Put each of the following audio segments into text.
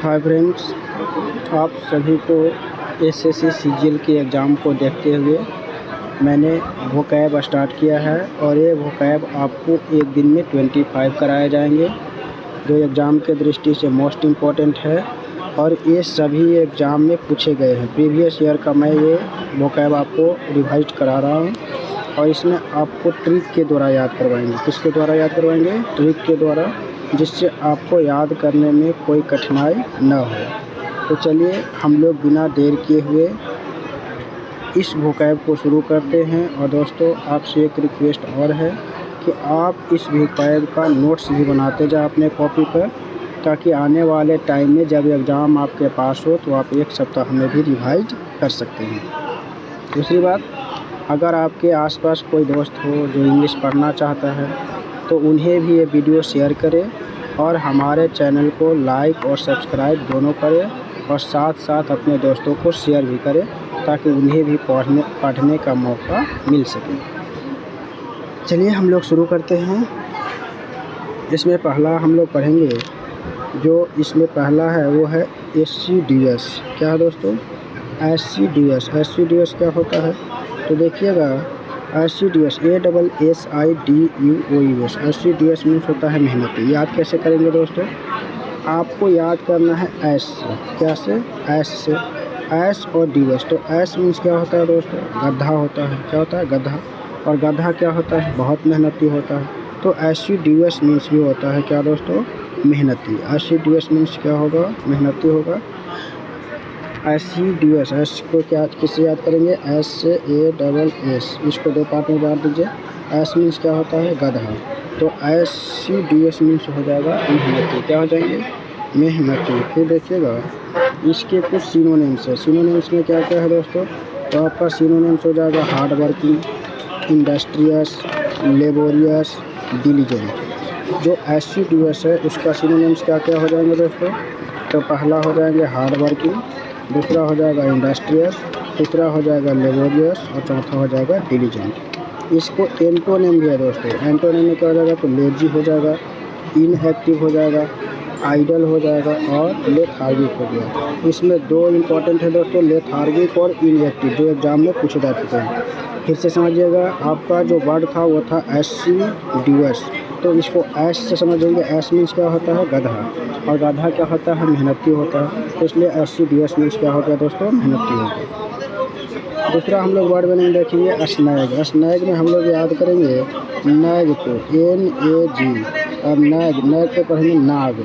Hi friends, आप सभी को एसएससी सीजीएल के एग्ज़ाम को देखते हुए मैंने वोकैब स्टार्ट किया है और ये वोकैब आपको एक दिन में 25 कराए जाएंगे, जो एग्ज़ाम के दृष्टि से मोस्ट इम्पॉर्टेंट है और ये सभी एग्ज़ाम में पूछे गए हैं। प्रीवियस ईयर का मैं ये वोकैब आपको रिवाइज करा रहा हूँ और इसमें आपको ट्रिक के द्वारा याद करवाएंगे। किसके द्वारा याद करवाएंगे? ट्रिक के द्वारा, जिससे आपको याद करने में कोई कठिनाई न हो। तो चलिए हम लोग बिना देर किए हुए इस वोकैब को शुरू करते हैं। और दोस्तों, आपसे एक रिक्वेस्ट और है कि आप इस वोकैब का नोट्स भी बनाते जाएं अपने कॉपी पर, ताकि आने वाले टाइम में जब एग्ज़ाम आपके पास हो तो आप एक सप्ताह में भी रिवाइज कर सकते हैं। दूसरी बात, अगर आपके आसपास कोई दोस्त हो जो इंग्लिश पढ़ना चाहता है तो उन्हें भी ये वीडियो शेयर करें और हमारे चैनल को लाइक और सब्सक्राइब दोनों करें और साथ साथ अपने दोस्तों को शेयर भी करें, ताकि उन्हें भी पढ़ने का मौका मिल सके। चलिए हम लोग शुरू करते हैं। इसमें पहला हम लोग पढ़ेंगे, जो इसमें पहला है वो है SCDS। क्या है दोस्तों? SCDS। SCDS क्या होता है? तो देखिएगा, SCDS ASSIDUOUS। SCDS मीन्स होता है मेहनती। याद कैसे करेंगे दोस्तों? आपको याद करना है एस से। क्या से? एस से। एस और DS। तो एस मीन्स क्या होता है दोस्तों? गधा होता है। क्या होता है? गधा। और गधा क्या होता है? बहुत मेहनती होता है। तो SCDS मीन्स भी होता है क्या दोस्तों? मेहनती। SCDS मीन्स क्या होगा? मेहनती होगा। SCDS, एस को क्या किससे याद करेंगे? एस से ASS। इसको दो पार्ट में बांट दीजिए। एस मीन्स क्या होता है? गधा। तो SCDS मीन्स हो जाएगा मेहनती। क्या हो जाएंगे? मेहनती। फिर देखिएगा, इसके कुछ सिनोनिम्स है। सिनोनिम्स में क्या क्या है दोस्तों? तो आपका सिनोनिम्स हो जाएगा hard working, industrious, laborious, diligent. जो SCDS है उसका सिनोनिम्स क्या क्या हो जाएंगे दोस्तों? तो पहला हो जाएंगे हार्ड वर्किंग, दूसरा हो जाएगा इंडस्ट्रियस, तीसरा हो जाएगा लेबोरियस और चौथा हो जाएगा डिलीजेंट। इसको एंटोनिम भी है दोस्तों। एंटोनिम में क्या हो जाएगा? तो लेजी हो जाएगा, इनएक्टिव हो जाएगा, आइडल हो जाएगा और लेथार्गिक हो गया। इसमें दो इम्पॉर्टेंट है दोस्तों, लेथार्गिक और इनएक्टिव, जो एग्जाम में पूछे जा चुके हैं। फिर से समझिएगा, आपका जो वर्ड था वो था SCDS। तो इसको एस से समझेंगे। एस मीन्स क्या होता है? गधा। और गधा क्या होता है? मेहनती होता है। तो इसलिए SCDS मीन्स क्या हो गया दोस्तों? मेहनती हो गया। दूसरा हम लोग वर्ड मीनिंग देखेंगे स्नैग। स्नैग में हम लोग याद करेंगे नैग को, NAG। और नैग को पढ़ेंगे नाग,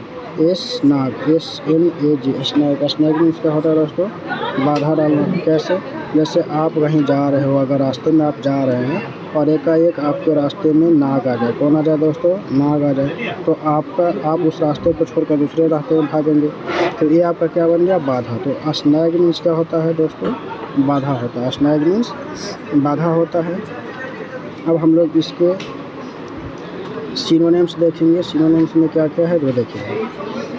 नाग, SNAG। स्नैग। स्नैग मीन्स क्या होता है दोस्तों? बाधा डालना। कैसे? जैसे आप कहीं जा रहे हो, अगर रास्ते में आप जा रहे हैं और एकाएक आपके रास्ते में नाग आ जाए। कौन आ जाए दोस्तों? नाग आ जाए। तो आप उस रास्ते को छोड़कर दूसरे रास्ते में भागेंगे, तो ये आपका क्या बन गया? बाधा। तो स्नैग मीन्स क्या होता है दोस्तों? बाधा होता है। स्नैग मीन्स बाधा होता है। अब हम लोग इसके सिनोनिम्स देखेंगे। सिनोनिम्स में क्या क्या है वो देखिए।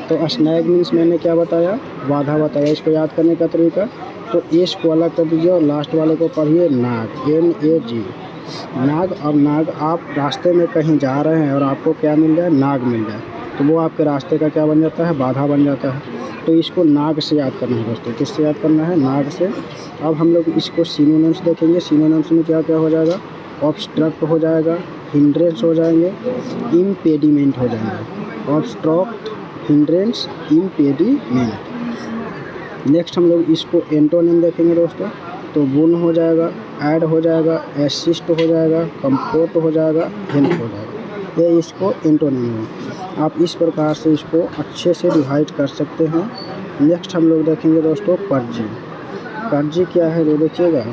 तो स्नैग मीन्स मैंने क्या बताया? बाधा बताया। इसको याद करने का तरीका, तो इस को अलग कर दीजिए और लास्ट वाले को पढ़िए नाग, NAG। नाग। अब नाग, आप रास्ते में कहीं जा रहे हैं और आपको क्या मिल जाए? नाग मिल जाए, तो वो आपके रास्ते का क्या बन जाता है? बाधा बन जाता है। तो इसको नाग से याद करना है दोस्तों। किससे याद करना है? नाग से। अब हम लोग इसको सिनोनिम्स देखेंगे। सिनोनिम्स में क्या क्या हो जाएगा? ऑब्स्ट्रक्ट हो जाएगा, हिंड्रेंस हो जाएंगे, इम्पेडिमेंट हो जाएंगे। Obstruct, hindrance, impediment. नेक्स्ट हम लोग इसको एंटोनिम देखेंगे दोस्तों। तो बुन हो जाएगा, ऐड हो जाएगा, असिस्ट हो जाएगा, कंपोर्ट हो जाएगा, हेल्प हो जाएगा। ये इसको एंटोनिम है। आप इस प्रकार से इसको अच्छे से डिवाइड कर सकते हैं। नेक्स्ट हम लोग देखेंगे दोस्तों पर्जी। पर्जी क्या है वो देखिएगा।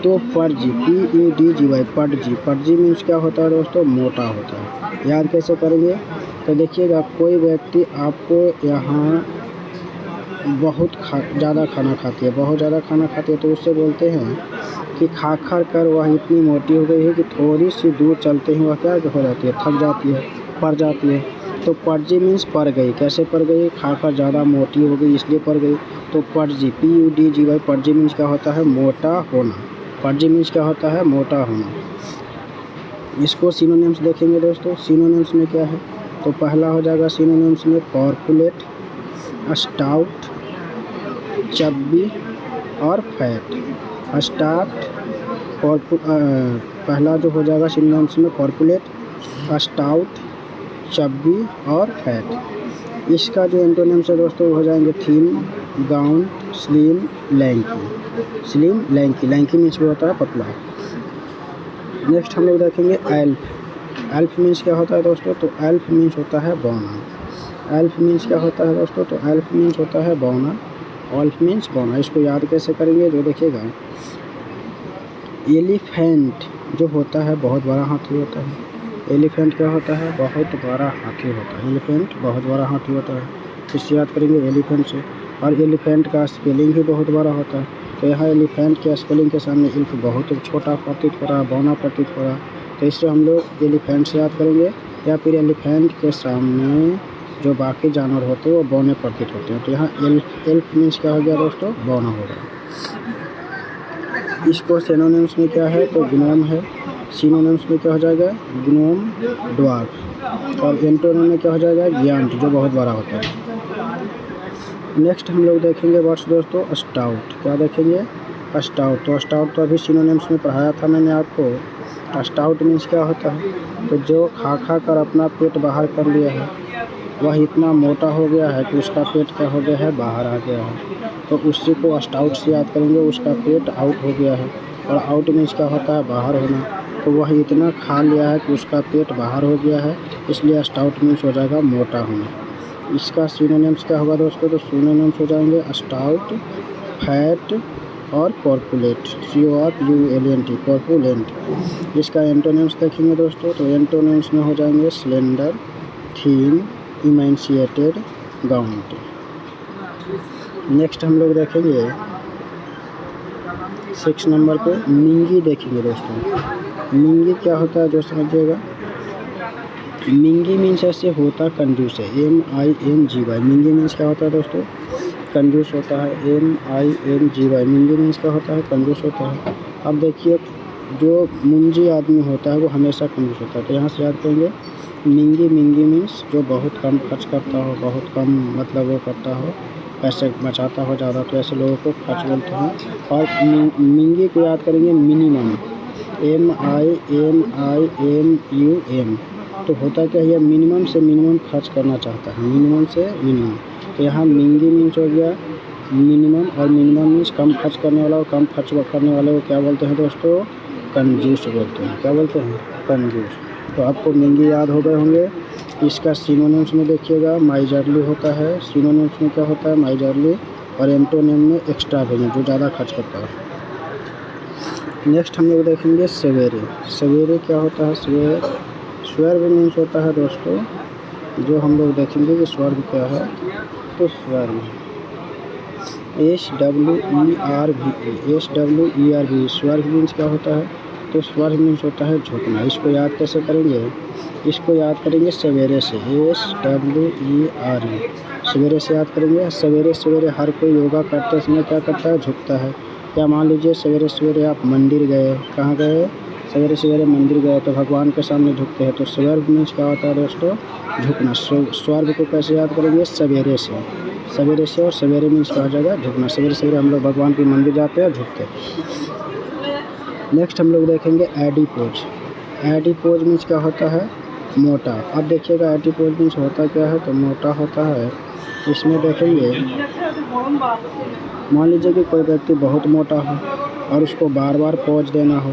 तो पर्जी, PEDGY, पर्जी। पर्जी मीन्स क्या होता है दोस्तों? मोटा होता है। याद कैसे करेंगे? तो देखिएगा, कोई व्यक्ति आपको यहाँ बहुत ज़्यादा खाना खाती है, बहुत ज़्यादा खाना खाती है, तो उससे बोलते हैं कि खा कर वह इतनी मोटी हो गई है कि थोड़ी सी दूर चलते ही वह क्या हो जाती है? थक जाती है, पड़ जाती है। तो पर्जी मीन्स पड़ गई। कैसे पड़ गई? खाकर ज़्यादा मोटी हो गई इसलिए पड़ गई। तो पर्जी, PUDGY, पर्जी मीन्स क्या होता है? मोटा होना। पर्जी मीन्स क्या होता है? मोटा होना। इसको सिनोनिम्स देखेंगे दोस्तों। सिनोनिम्स में क्या है? तो पहला हो जाएगा सिनोनिम्स में कॉर्पुलेट, स्टाउट, चब्बी और फैट। स्टार्ट पहला जो हो जाएगा सिनोनिम्स में कॉर्पुलेट, स्टाउट, चब्बी और फैट। इसका जो एंटोनिम्स है दोस्तों हो जाएंगे thin, ground, slim, lanky. Slim, lanky, lanky means भी होता है पतला। नेक्स्ट हम लोग देखेंगे एल्फ। एल्फ मीन्स क्या होता है दोस्तों, तो एल्फ मीन्स होता है बौना। एल्फ मीन्स क्या होता है दोस्तों, तो एल्फ मीन्स होता है बौना। एल्फ मीन्स बौना। इसको याद कैसे करेंगे, जो देखिएगा एलिफेंट जो होता है बहुत बड़ा हाथी होता है। एलिफेंट क्या होता है, बहुत बड़ा हाथी होता है। एलिफेंट बहुत बड़ा हाथी होता है, इससे याद करेंगे एलिफेंट से। और एलिफेंट का स्पेलिंग भी बहुत बड़ा होता है, तो यहाँ एलिफेंट के स्पेलिंग के सामने एल्फ बहुत छोटा प्रतीत हो रहा है, बौना प्रतीत हो रहा है, तो इससे हम लोग एलिफेंट से याद करेंगे। या फिर एलिफेंट के सामने जो बाकी जानवर होते हैं वो बौने प्रतीत होते हैं, तो यहाँ एल्फ मीन्स क्या हो गया दोस्तों, बौना हो गया। इसको सिनोनिम्स में क्या है, तो ग्नोम है। सिनोनिम्स में क्या हो जाएगा, ग्नोम, ड्वार्फ। और एंटोनिम में क्या हो जाएगा, गिगांट जो बहुत बड़ा होता है। नेक्स्ट हम लोग देखेंगे वर्ड्स दोस्तों स्टाउट। क्या देखेंगे, स्टाउट। तो स्टाउट तो अभी सिनोनिम्स में पढ़ाया था मैंने आपको। स्टाउट मीन्स क्या होता है, तो जो खा खा कर अपना पेट बाहर कर लिया है, वह इतना मोटा हो गया है कि उसका पेट क्या हो गया है, बाहर आ गया है, तो उसी को स्टाउट से याद करेंगे। उसका पेट आउट हो गया है, और आउट मीन्स क्या होता है, बाहर होना, तो वह इतना खा लिया है कि उसका पेट बाहर हो गया है, इसलिए स्टाउट मीन्स हो जाएगा मोटा होना। इसका सिनोनिम्स क्या होगा दोस्तों, तो सिनोनिम्स हो जाएंगे स्टाउट, फैट और कॉर्पुलेट। CORPULENT, corpulent. इसका एंटोनिम्स देखेंगे दोस्तों, तो एंटोनिम्स में हो जाएंगे स्लेंडर, थीन, इमेंशिएटेड, गाउंट। नेक्स्ट हम लोग देखेंगे 6 नंबर पे मिंगी देखेंगे दोस्तों। मिंगी क्या होता है जो समझिएगा, मिंगी मीन्स ऐसे होता कंजूस है, MINGY। मिंगी मीन्स क्या होता है दोस्तों, कंजूस होता है, MINGY। मिंगी मीन्स क्या होता है, कंजूस होता है। अब देखिए जो मुंजी आदमी होता है वो हमेशा कंजूस होता है, तो यहाँ से याद करेंगे मिंगी। मिंगी मीन्स जो बहुत कम खर्च करता हो, बहुत कम मतलब वो करता हो, पैसे बचाता हो ज़्यादा, तो ऐसे लोगों को खर्च बोलते हैं। और मिंगी को याद करेंगे मिनिमम, MINIMUM। तो होता क्या है, मिनिमम से मिनिमम खर्च करना चाहता है, मिनिमम से मिनिमम। तो यहाँ मिंगी मीन्स हो गया मिनिमम, और मिनिमम मीन्स कम खर्च करने वाला, और कम खर्च करने वाले को क्या बोलते हैं दोस्तों, कंजूस बोलते हैं। क्या बोलते हैं, कंजूस। तो आपको मिंगी याद हो गए होंगे। इसका सिनोनिम्स में देखिएगा माइजरली होता है। सिनोनिम्स में क्या होता है, माइजरली। और एंटोनिम में एक्स्ट्रावेगेंट जो ज़्यादा खर्च करता है। नेक्स्ट हम लोग देखेंगे सवेरे। सवेरे क्या होता है, स्वर्ग मीन्स होता है दोस्तों, जो हम लोग देखेंगे कि स्वर्ग क्या है, तो स्वर्ग SWERV। स्वर्ग मीन्स क्या होता है, तो स्वर्ग मीन्स होता है झुकना। इसको याद कैसे करेंगे, इसको याद करेंगे सवेरे से, SWERE। सवेरे से याद करेंगे। सवेरे सवेरे हर कोई योगा करते समय क्या करता है, झुकता है। या मान लीजिए सवेरे सवेरे आप मंदिर गए, कहाँ गए, सवेरे सवेरे मंदिर गए, तो भगवान के सामने झुकते हैं, तो स्वर्ग मीन्स क्या होता है दोस्तों, झुकना। स्वर्ग को कैसे याद करेंगे, सवेरे से। सवेरे से, और सवेरे मीन्स क्या हो जाएगा, झुकना। सवेरे सवेरे हम लोग भगवान के मंदिर जाते हैं, झुकते हैं। नेक्स्ट हम लोग देखेंगे एडिपोज। एडिपोज मीन्स क्या होता है, मोटा। अब देखिएगा एडिपोज मीन्स होता क्या है, तो मोटा होता है। इसमें देखेंगे मान लीजिए कि कोई व्यक्ति बहुत मोटा हो और उसको बार बार पोज देना हो,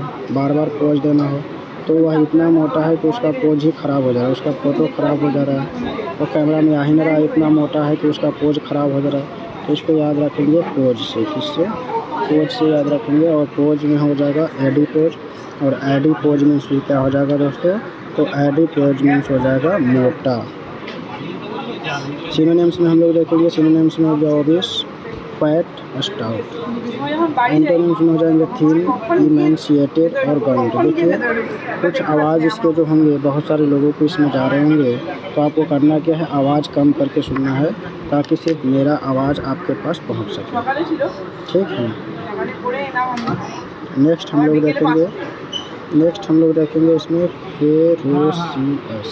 तो वह इतना मोटा है कि उसका पोज ही ख़राब हो जा रहा है, उसका फ़ोटो ख़राब हो जा रहा है, और कैमरा में आ ही नहीं रहा, इतना मोटा है कि उसका पोज ख़राब हो जा रहा है। तो इसको याद रखेंगे पोज से। किससे, पोज से याद रखेंगे। और पोज में हो जाएगा एडिपोज, और एडिपोज मीन्स क्या हो जाएगा दोस्तों, तो एडिपोज मीन्स हो जाएगा मोटा। सिनोनिम्स में हम लोग देखेंगे, सिनोनिम्स में हो गया ओबेस, फैट, स्टाउट। एंटोनिम्स में हो जाएंगे थिन, इमेंशिएटेड और गाउंट। देखिए कुछ आवाज़ इसके जो होंगे, बहुत सारे लोगों को इसमें जा रहे होंगे, तो आपको करना क्या है, आवाज़ कम करके सुनना है, ताकि सिर्फ मेरा आवाज़ आपके पास पहुंच सके, ठीक है। नेक्स्ट हम लोग देखेंगे इसमें फेरोसियस।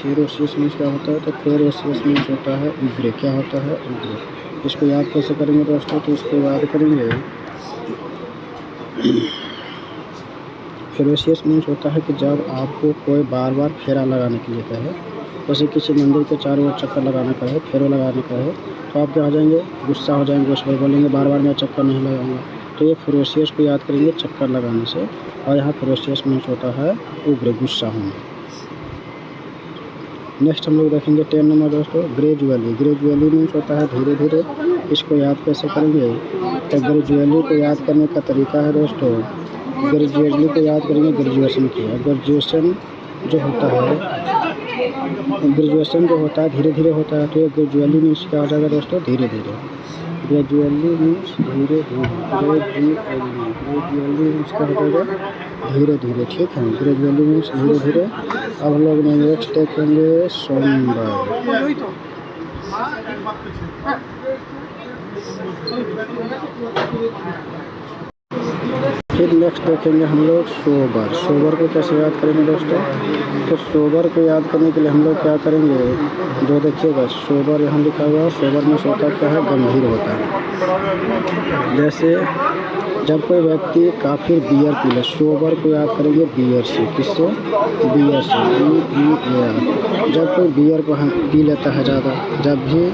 फेरोशियस मीन्स क्या होता है? तो फेरोशियस मीन्स होता है उग्र। क्या होता है? उग्र। इसको याद कैसे करेंगे दोस्तों? तो इसको याद करेंगे, फेरोशियस मीन्स होता है कि जब आपको कोई बार बार फेरा लगाने के लिए कहे, जैसे किसी मंदिर के चारों ओर चक्कर लगाने का है, फेरों लगाने का है, तो आप क्या हो जाएंगे? गुस्सा हो जाएंगे, उस पर बोलेंगे बार बार मैं चक्कर नहीं लगाऊंगा। तो ये फेरोशियस को याद करेंगे चक्कर लगाने से। और यहाँ फेरोशियस मीन्स होता है उग्र, गुस्सा होना। नेक्स्ट हम लोग देखेंगे 10 नंबर दोस्तों, ग्रेजुअली। ग्रेजुअली मीन्स होता है धीरे धीरे। इसको याद कैसे करेंगे? तो ग्रेजुअली को याद करने का तरीका है दोस्तों, ग्रेजुअली को याद करेंगे ग्रेजुएशन किया। ग्रेजुएशन जो होता है धीरे धीरे होता है, तो ये ग्रेजुअली मीन्स क्या हो जाएगा दोस्तों? धीरे धीरे। ग्रेजुअली मीन्स धीरे धीरे। ग्रेजुअली मीन्स क्या हो जाएगा? धीरे धीरे। ठीक है, ग्रेजुअली मीन्स धीरे धीरे। अब हम लोग नेक्स्ट देखेंगे सोमवार। फिर नेक्स्ट देखेंगे हम लोग सोबर। सोबर को कैसे याद करेंगे दोस्तों? तो सोबर को याद करने के लिए हम लोग क्या करेंगे? जो देखिएगा सोबर यहाँ लिखा हुआ है, सोबर में होता क्या है? गंभीर होता है। जैसे जब कोई व्यक्ति काफ़ी बियर पी ले, सोबर को याद करेंगे बियर से। किससे? बियर से, BER। जब कोई बियर को पी लेता है ज़्यादा, जब भी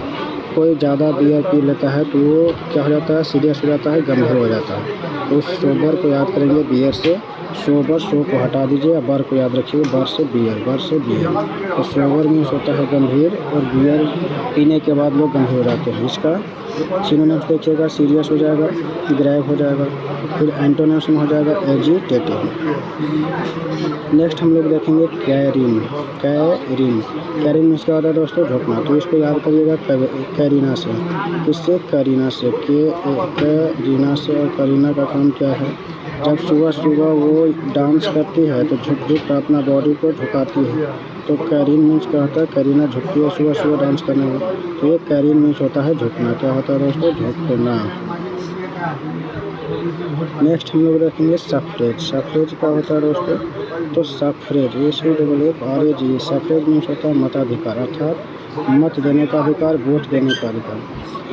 कोई ज़्यादा बियर पी लेता है तो वो क्या हो जाता है? सीरियस हो जाता है, गंभीर हो जाता है। तो उस सोबर को याद करेंगे बियर से। सोबर, सो को हटा दीजिए, अब बर को याद रखिए, बर से बियर, बर से बियर। तो सोबर मीन्स होता है गंभीर, और बियर पीने के बाद लोग गंभीर हो जाते हैं। इसका सिनोनिम्स देखिएगा, सीरियस हो जाएगा, ग्रेव हो जाएगा। फिर एंटोनिम्स में हो जाएगा एजिटेटिव। नेक्स्ट हम लोग देखेंगे कैरिन। कैरिन, कैरिन मीन्स क्या होता है दोस्तों? झोंकना। तो इसको याद करिएगा कैरीना से। किससे? करीना से। करीना से। और करीना का काम क्या है? जब सुबह सुबह वो डांस करती है तो झुक झुक कर अपना बॉडी को झुकाती है। तो कैरीन मीन्स क्या होता है? करीना झुकती है सुबह सुबह डांस करने में। तो ये कैरीन मीन्स होता है झुकना। क्या होता है दोस्तों? झुकना। नेक्स्ट हम लोग देखेंगे सफरेज। सफरेज क्या होता है दोस्तों? तो सफरेज, ये SFRAGE। सफरेज मीन्स होता है मताधिकार, अर्थात मत देने का अधिकार, वोट देने का अधिकार।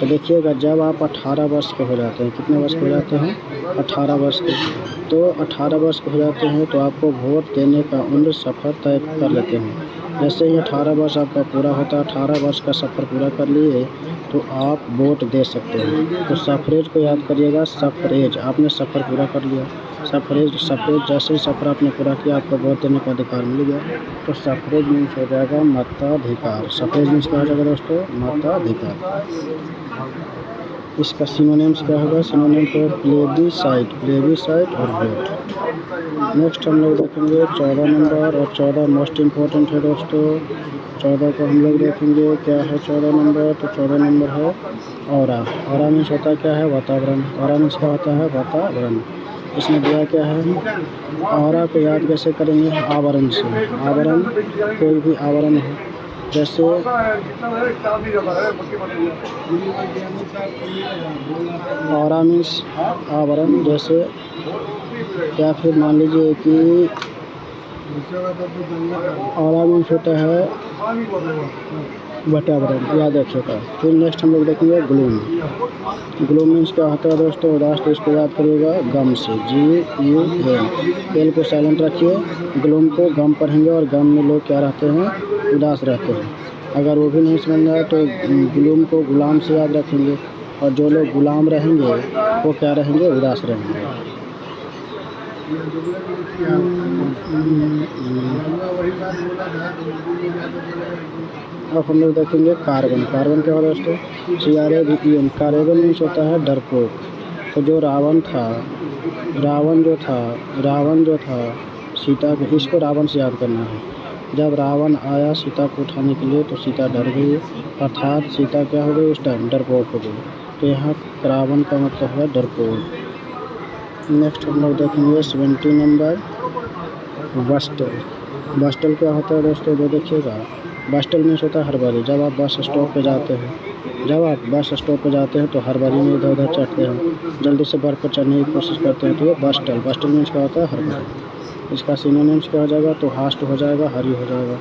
तो देखिएगा जब आप 18 वर्ष के हो जाते हैं, कितने वर्ष के हो जाते हैं? 18 वर्ष के। तो 18 वर्ष के हो जाते हैं तो आपको वोट देने का उम्र सफ़र तय कर लेते हैं। जैसे ही 18 वर्ष आपका पूरा होता है, 18 वर्ष का सफ़र पूरा कर लिए तो आप वोट दे सकते हैं। तो सफरेज को याद करिएगा, सफरेज, आपने सफ़र पूरा कर लिया। सफरेज जैसे ही सफ़र आपने पूरा किया, आपको वोट देने का अधिकार मिल गया। तो सफरेज मीन्स हो जाएगा मताधिकार। सफरेज मीन्स क्या हो जाएगा दोस्तों? मताधिकार। इसका सिनोनिम्स क्या होगा? सिनोनिम्स है प्लेबिसाइट, प्लेबिसाइट और वोट। नेक्स्ट हम लोग देखेंगे 14 नंबर, और 14 मोस्ट इम्पोर्टेंट है दोस्तों। 14 को हम लोग देखेंगे क्या है 14 नंबर? तो 14 नंबर है ऑरा। ऑरा मीन्स होता है क्या है? वातावरण। ऑरा मीन्स क्या होता है? वातावरण। इसमें दिया क्या है? ऑरा को याद कैसे करेंगे? आवरण से। आवरण, कोई भी आवरण हो, जैसे ऑरा मीन्स आवरण। जैसे या फिर मान लीजिए कि ऑरा मीन्स होता है वातावरण, याद रखिएगा। फिर नेक्स्ट हम लोग देखेंगे ग्लूम। ग्लूम मीन्स क्या होता है दोस्तों? उदास। तो इसको याद करिएगा गम से, GUM। एल को साइलेंट रखिए, ग्लूम को गम पढ़ेंगे, और गम में लोग क्या रहते हैं? उदास रहते हैं। अगर वो भी नहीं समझ में आए तो ग्लूम को गुलाम से याद रखेंगे, और जो लोग गुलाम रहेंगे वो क्या रहेंगे? उदास रहेंगे। अब हम लोग देखेंगे कार्बन। कार्बन क्या होता है दोस्तों? CRABEN। कार्बन मीन्स होता है डरपोक। तो जो रावण जो था सीता को, इसको रावण से याद करना है। जब रावण आया सीता को उठाने के लिए तो सीता डर गई, अर्थात सीता क्या हो गई? उस टाइम डरपोक हो गई। तो यहाँ रावण का मतलब है डरपोक। नेक्स्ट हम लोग देखेंगे 17 नंबर, बस्टल। बस्टल क्या होता है दोस्तों? जो देखिएगा बस्टल मीन्स होता है हर बारी। जब आप बस स्टॉप पे जाते हैं तो हर बारी में इधर उधर चढ़ते हैं, जल्दी से बर्फ पर चढ़ने की कोशिश करते हैं, तो ये बस्टल मीन्स क्या होता है? हर बारी। इसका सिनोनिम्स क्या हो जाएगा? तो हास्ट हो जाएगा, हरी हो जाएगा।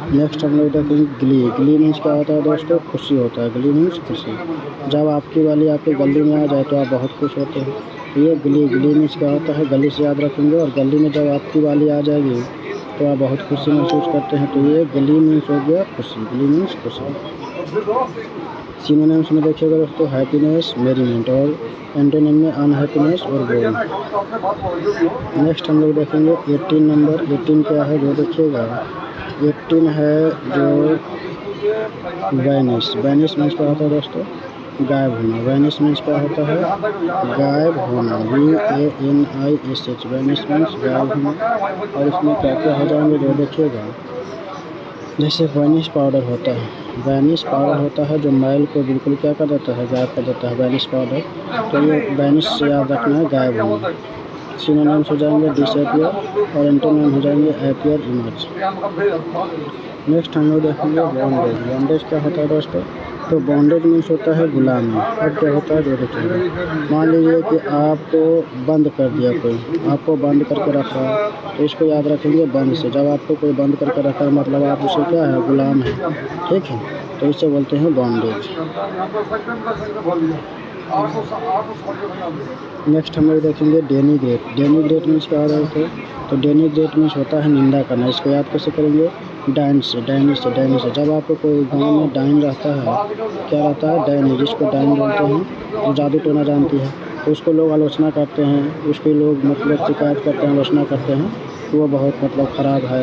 नेक्स्ट हम लोग देखेंगे गली। गली मीन्स क्या होता है दोस्तों? खुशी होता है। गली मीन्स खुशी। जब आपकी वाली आपके गली में आ जाए तो आप बहुत खुश होते हैं। तो ये गली। गली मीन्स क्या होता है? गली से याद रखेंगे। और गली में जब आपकी वाली आ जाएगी तो आप बहुत खुशी महसूस करते हैं। तो ये गली मीन्स हो गया खुशी। गली मीन्स खुशी। सिनोनिम्स में देखिएगा दोस्तों, हैप्पीनेस, मेरीमेंट, और एंटोनिम में अनहैप्पीनेस और बोल। नेक्स्ट हम लोग देखेंगे 18 नंबर। 18 क्या है जो देखिएगा, 18 है जो वैनिश। वैनिश मीन्स क्या होता है दोस्तों? गायब होना। वैनिश मीन्स क्या होता है? गायब होना। VANISH। वैनिश मीन्स गायब होना। और इसमें क्या क्या हो जाएंगे जो देखिएगा, जैसे वैनिश पाउडर होता है। वैनिश पाउडर होता है जो मैल को बिल्कुल क्या कर देता है? गायब कर देता है, वैनिश पाउडर। तो ये वैनिश से याद रखना है, गायब होना। सिनोनिम्स हो जाएंगे डिसअपियर, और एंटोनिम हो जाएंगे अपीयर, इमर्ज। नेक्स्ट हम लोग देखेंगे बॉन्डेज। बॉन्डेज क्या होता है दोस्तों? तो बॉन्डेज मीन्स होता है गुलामी। अब क्या होता है जो देखिएगा, मान लीजिए कि आपको बंद कर दिया कोई, आपको बंद करके रखा, तो इसको याद रखेंगे बंद से। जब आपको कोई बंद करके रखा है मतलब आप उसे क्या है? गुलाम है। ठीक है, तो इसे बोलते हैं बॉन्डेज। नेक्स्ट हम लोग देखेंगे डेनिग्रेट। डेनिग्रेट मीन्स क्या होता है? तो डेनिग्रेट मीन्स होता है निंदा करना। इसको याद कैसे करेंगे? डाइन से। डाइनी से। डाइनी से। जब आपको कोई गांव में डाइन रहता है, क्या रहता है? डाइनी, जिसको डाइन बोलते हैं, वो जादू टोना जानती है, तो उसको लोग आलोचना करते हैं, उसके लोग मतलब शिकायत करते हैं, आलोचना करते हैं, तो वो बहुत मतलब ख़राब है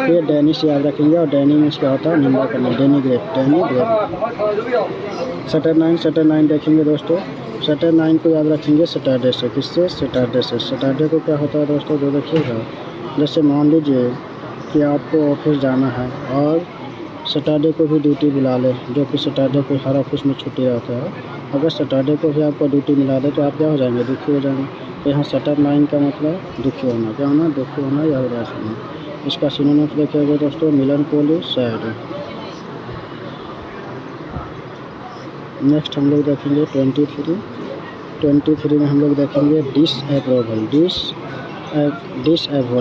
ये डैनी से याद रखेंगे। और डैनी मीन्स क्या होता है? निंदा करना। डेनिग्रेट। डेनिग्रेट। सैटरनाइन देखेंगे दोस्तों। सैटरनाइन को याद रखेंगे सैटरडे से। किससे? सैटरडे से। सैटरडे को क्या होता है दोस्तों जो देखिएगा, जैसे मान लीजिए कि आपको ऑफिस जाना है और सैटरडे को भी ड्यूटी बुला ले, जो कि सैटरडे को हर ऑफिस में छुट्टी रहता है। अगर सैटरडे को भी आपको ड्यूटी मिला दे तो आप क्या हो जाएंगे? दुखी हो जाएंगे। तो यहाँ सैटरनाइन का मतलब दुखी होना। क्या होना? दुखी होना या उदास होना। इसका सिनोनिम्स देखिएगा दोस्तों, मेलनकोली, सैड। नेक्स्ट हम लोग देखेंगे 23। 23 में हम लोग देखेंगे डिसअप्रूवल।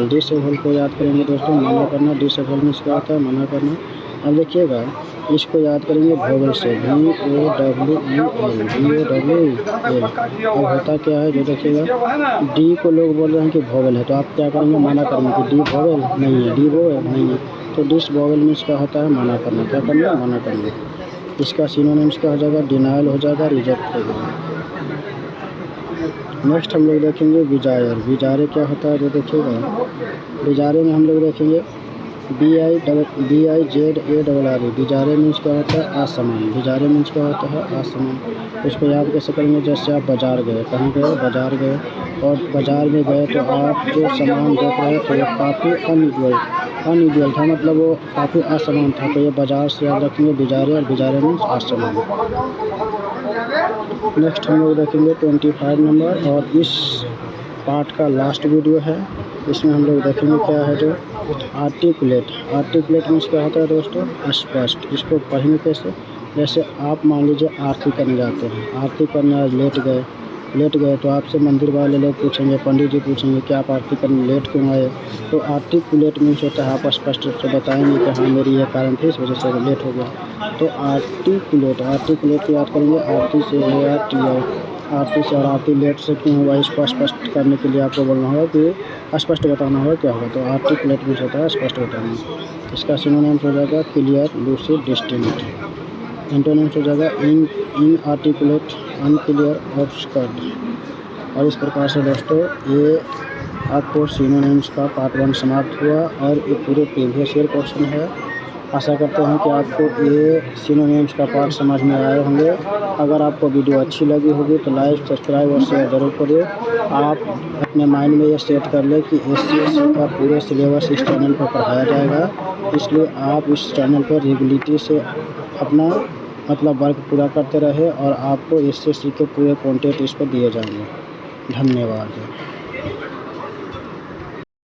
डिसअप्रूवल को याद करेंगे दोस्तों, मना करना। डिसअप्रूवल में क्या होता है? मना करना। अब देखिएगा, इसको याद करेंगे वोवेल से। VOWEL। अब होता क्या है जो देखिएगा, डी को लोग बोल रहे हैं कि वोवेल है, तो आप क्या करेंगे? मना करेंगे कि डी वोवेल नहीं है, डी वोवेल नहीं है। तो डिस वोवेल मीन्स क्या होता है? मना करना। क्या करना? मना करना। इसका सिनोनिम्स क्या हो जाएगा? डिनायल हो जाएगा, रिजेक्ट हो जाएगा। नेक्स्ट हम लोग देखेंगे विजायर। विजारे क्या होता है जो देखिएगा, विजारे में हम लोग देखेंगे BIZARRE। विजारे मीन्स क्या होता है? असमान। विजारे मीन्स क्या होता है? असमान। इसको याद कैसे करेंगे? जैसे आप बाज़ार गए, कहाँ गए? बाज़ार गए, और बाज़ार में गए तो आप जो सामान देख रहे थे वो काफ़ी अनयूजुअल था, मतलब वो काफ़ी असमान था। तो ये बाज़ार से याद रखेंगे विजारे, और विजारे मीन्स असमान। नेक्स्ट हम लोग देखेंगे 25 नंबर, और इस पार्ट का लास्ट वीडियो है। इसमें हम लोग देखेंगे क्या है जो आर्टिकुलेट। आर्टिकुलेट मीन्स क्या होता है दोस्तों? स्पष्ट। इसको पढ़ेंगे कैसे? जैसे आप मान लीजिए आरती करने जाते हैं, आरती करने आज लेट गए तो आपसे मंदिर वाले लोग पूछेंगे, पंडित जी पूछेंगे कि आप आरती करने लेट क्यों आए? तो आर्टिकुलेट मीन्स होता है आप स्पष्ट रूप से बताएंगे कि हाँ मेरी ये कारण थी, इस वजह से लेट हो गया। तो आर्टिकुलेट को याद करेंगे आरती से, आरती से, और आरती लेट से क्यों हुआ, इसको स्पष्ट करने के लिए आपको बोलना होगा कि स्पष्ट बताना होगा क्या होगा। तो आर्टिकुलेट मीन्स होता है स्पष्ट बताना। इसका सिनोनिम्स हो जाएगा क्लियर, लूसिड, डिस्टिंक्ट। एंटोनिम्स हो जाएगा इनआर्टिकुलेट, अनक्लियर, ऑब्स्कर्ड। और इस प्रकार से दोस्तों ये आपको सिनोनिम्स का पार्ट 1 समाप्त हुआ, और ये पूरे प्रीवियस ईयर क्वेश्चन है। आशा करते हैं कि आपको ये सिनोनिम्स का पार्ट समझ में आए होंगे। अगर आपको वीडियो अच्छी लगी होगी तो लाइक, सब्सक्राइब और शेयर ज़रूर करिए। आप अपने माइंड में ये सेट कर लें कि SCSC का पूरे सिलेबस इस चैनल पर पढ़ाया जाएगा, इसलिए आप इस चैनल पर रेगुलरिटी से अपना मतलब वर्क पूरा करते रहे, और आपको SCSC के पूरे कंटेंट इस पर दिए जाएंगे। धन्यवाद।